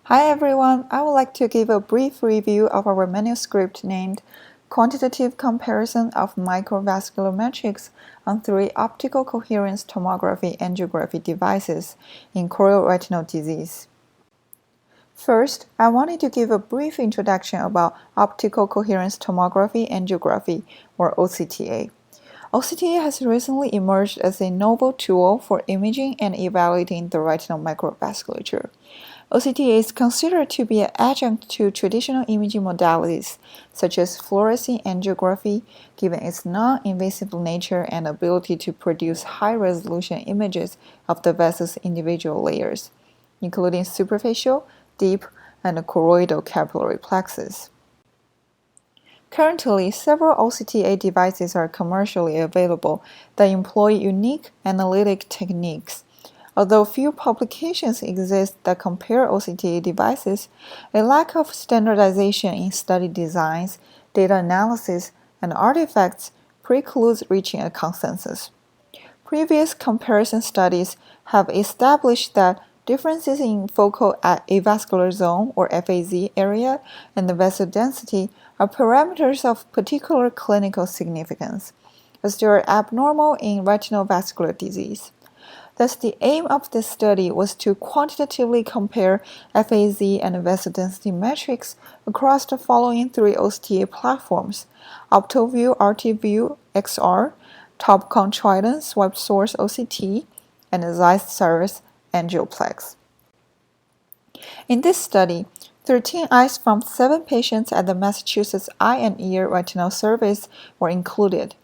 Hi everyone, I would like to give a brief review of our manuscript named Quantitative Comparison of Microvascular Metrics on 3 Optical Coherence Tomography Angiography Devices in Chorioretinal Disease. First, I wanted to give a brief introduction about Optical Coherence Tomography Angiography, or OCTA. OCTA has recently emerged as a novel tool for imaging and evaluating the retinal microvasculature. OCTA is considered to be an adjunct to traditional imaging modalities, such as fluorescein angiography, given its non-invasive nature and ability to produce high-resolution images of the vessel's individual layers, including superficial, deep, and choroidal capillary plexus. Currently, several OCTA devices are commercially available that employ unique analytic techniques. Although few publications exist that compare OCTA devices, a lack of standardization in study designs, data analysis, and artifacts precludes reaching a consensus. Previous comparison studies have established that differences in focal avascular zone, or FAZ, area and the vessel density are parameters of particular clinical significance, as they are abnormal in retinal vascular disease. Thus, the aim of this study was to quantitatively compare FAZ and vessel density metrics across the following 3 OCTA platforms: Optovue XR, Topcon Triton Swipe Source OCT, and Zeiss Cirrus Angioplex. In this study, 13 eyes from 7 patients at the Massachusetts Eye and Ear Retinal Service were included.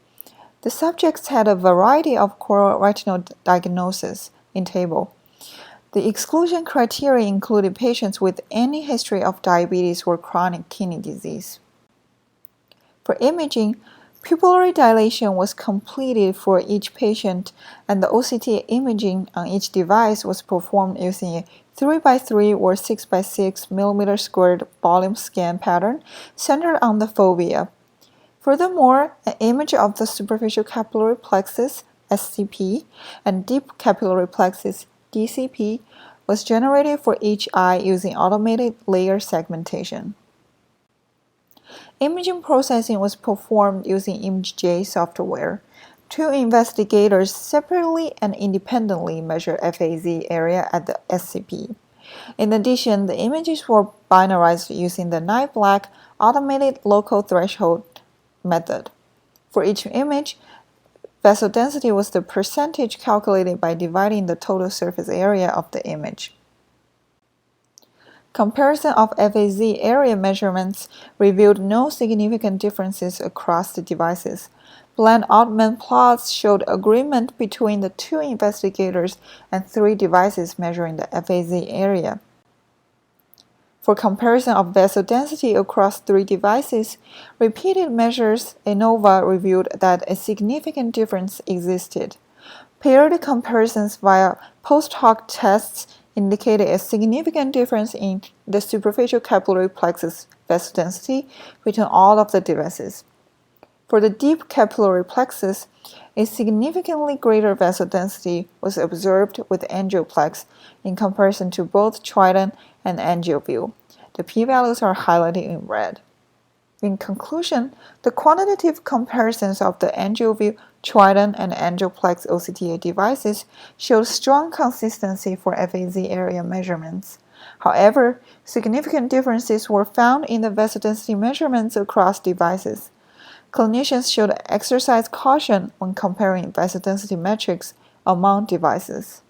The subjects had a variety of chorioretinal diagnoses in table. The exclusion criteria included patients with any history of diabetes or chronic kidney disease. For imaging, pupillary dilation was completed for each patient, and the OCTA imaging on each device was performed using a 3x3 or 6x6 mm² volume scan pattern centered on the fovea. Furthermore, an image of the superficial capillary plexus (SCP) and deep capillary plexus (DCP) was generated for each eye using automated layer segmentation. Imaging processing was performed using ImageJ software. 2 investigators separately and independently measured FAZ area at the SCP. In addition, the images were binarized using the night black automated local threshold method. For each image, vessel density was the percentage calculated by dividing the total surface area of the image. Comparison of FAZ area measurements revealed no significant differences across the devices. Bland-Altman plots showed agreement between the 2 investigators and 3 devices measuring the FAZ area. For comparison of vessel density across 3 devices, repeated measures ANOVA revealed that a significant difference existed. Paired comparisons via post-hoc tests indicated a significant difference in the superficial capillary plexus vessel density between all of the devices. For the deep capillary plexus, a significantly greater vessel density was observed with Angioplex in comparison to both Triton and Angiovue. The p-values are highlighted in red. In conclusion, the quantitative comparisons of the Angiovue, Triton, and Angioplex OCTA devices showed strong consistency for FAZ area measurements. However, significant differences were found in the vessel density measurements across devices. Clinicians should exercise caution when comparing vessel density metrics among devices.